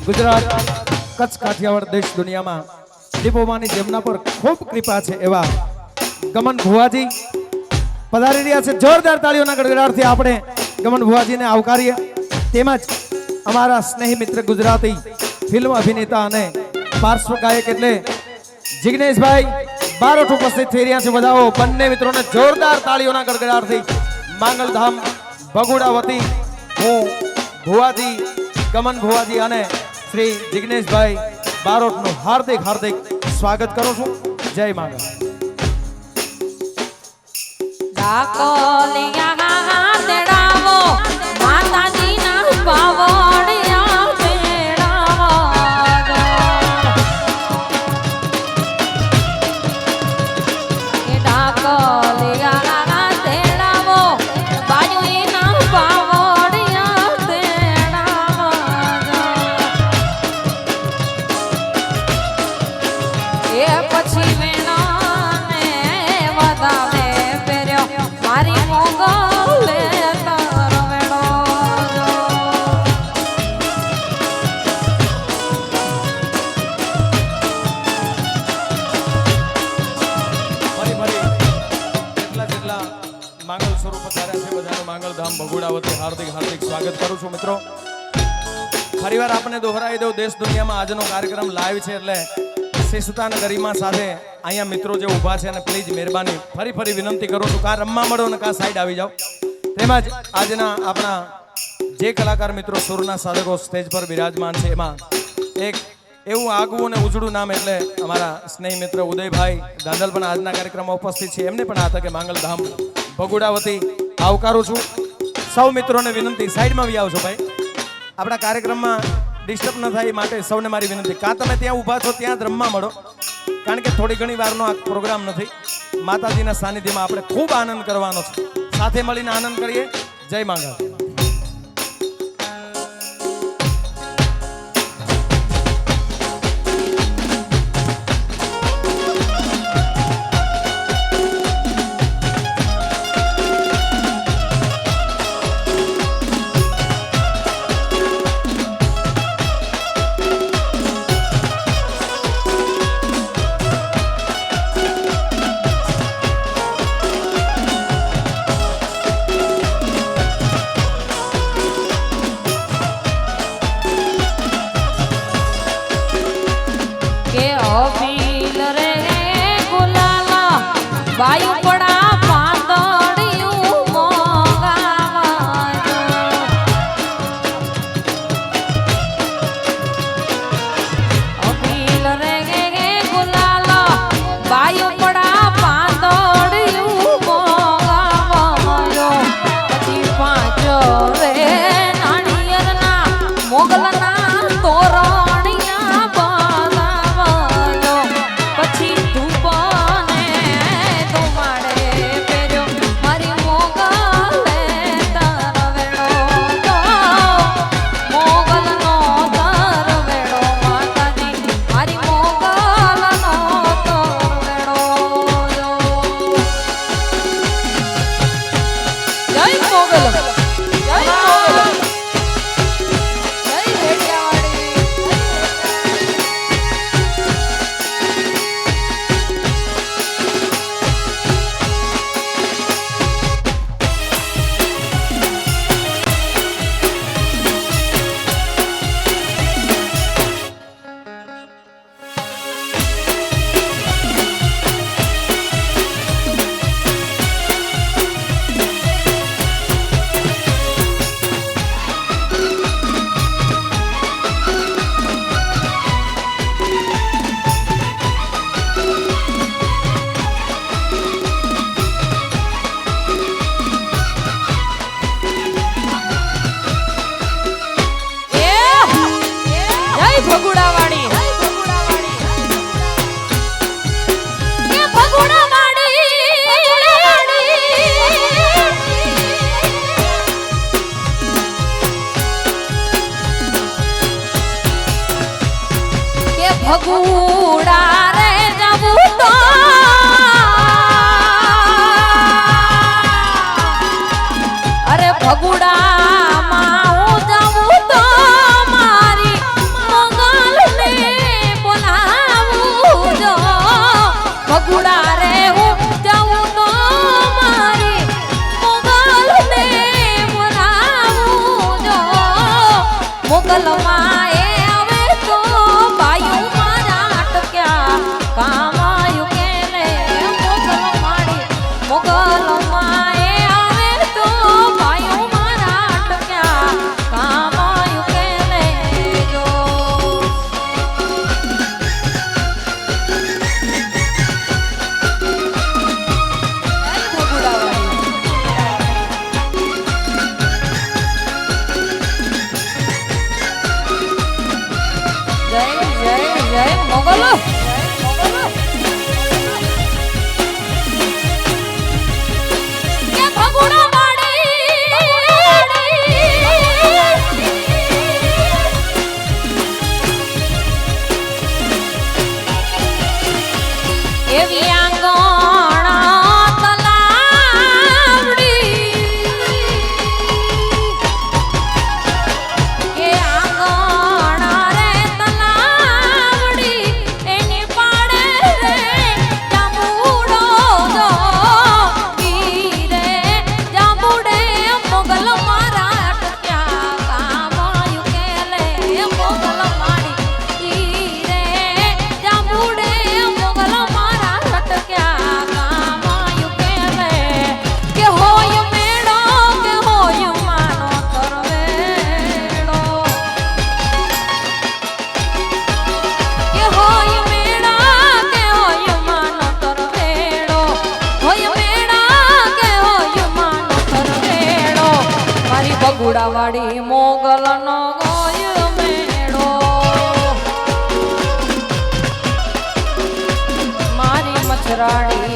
ગુજરાત કચ્છ કાઠિયાવાડ દેશ દુનિયામાં દીપોમાની જેમના પર ખૂબ કૃપા છે એવા ગમન ભુવાજી પધારી રહ્યા છે। જોરદાર તાળીઓના ગડગડાટથી આપણે ગમન ભુવાજીને આવકારીએ। તેમજ અમારા સ્નેહી મિત્ર ગુજરાતી ફિલ્મ અભિનેતા અને પાર્શ્વ ગાયક એટલે જિગ્નેશભાઈ બારોટ ઉપસ્થિત થઈ રહ્યા છે। બધાઓ બંને મિત્રોને જોરદાર તાળીઓના ગડગડાટથી માંગલધામ ભગુડા વતી હું ભુવાજી ગમન ભુવાજી અને શ્રી જિગ્નેશભાઈ બારોટનું હાર્દિક હાર્દિક સ્વાગત કરું છું। જય માંગલ। માંગલ સ્વરૂપ ધાર્યા છે બધાનું માંગલધામ ભગુડા વતી હાર્દિક હાર્દિક સ્વાગત કરું છું। મિત્રો ફરીવાર આપણે દોહરાવી દઉં, દેશ દુનિયામાં આજનો કાર્યક્રમ લાઈવ છે એટલે શિસ્તતા અને ગરિમા સાથે અહીંયા મિત્રો જે ઊભા છે અને પ્લીઝ મહેરબાની ફરી વિનંતી કરું છું, કાં રમવા મળો ને કાં સાઈડ આવી જાઓ। તેમજ આજના આપણા જે કલાકાર મિત્રો સુરના સાધકો સ્ટેજ પર બિરાજમાન છે એમાં એક એવું આગવું અને ઉજળું નામ એટલે અમારા સ્નેહી મિત્ર ઉદયભાઈ દાદલ પણ આજના કાર્યક્રમમાં ઉપસ્થિત છે। એમને પણ આ તકે માંગલધામ ભગુડા વતી આવકારું છું। સૌ મિત્રોને વિનંતી સાઈડમાં બી આવજો ભાઈ, આપણા કાર્યક્રમમાં ડિસ્ટર્બ ન થાય માટે સૌને મારી વિનંતી, કાં તમે ત્યાં ઊભા છો ત્યાં જ રમવા મળો, કારણ કે થોડી ઘણી વારનો આ પ્રોગ્રામ નથી। માતાજીના સાનિધ્યમાં આપણે ખૂબ આનંદ કરવાનો છે, સાથે મળીને આનંદ કરીએ। જય માંગલ। વાયુ પડા પાંદડિયું મોગાવાજો અભિલ રે ગુલાલ વાયુ પડા પાંદડિયું મોગાવાજો પછી પાંચ રે નાળિયેરના મોગલના તોરણિયા બનાવાજો પછી ધૂપ ભગુડા રે જવું તો અરે ભગુડા માં હું જવું તો મારી મોગલ માએ આવે તો ભાઈઓ મારા અટક્યા કામ આયું કે લે મોગલ માડી મોગલ માએ આવે તો ભાઈઓ મારા અટક્યા કામ આયું કે લેજો જય જય જય મોગલ કે ભગુડા માડી એવી આંગણા તલાવડી કે આંગણા રે તલાવડી એની પાડે રે જાંબુડો જો રે જાંબુડે મોગલ મારા અટક્યા કામ આયું કે લે મોગલ માડી રે જાંબુડે મોગલ મારા અટક્યા કામ આયું કે લે કે હોય મેળો કે હોય માનો તરવેડો કે હોય મેળા કે હોય માનો તરવેડો હોય મેળા કે હોય માનો તરવેડો મારી બગુડાવાળી મોગલનો ગોય મેળો મારી મચરાડી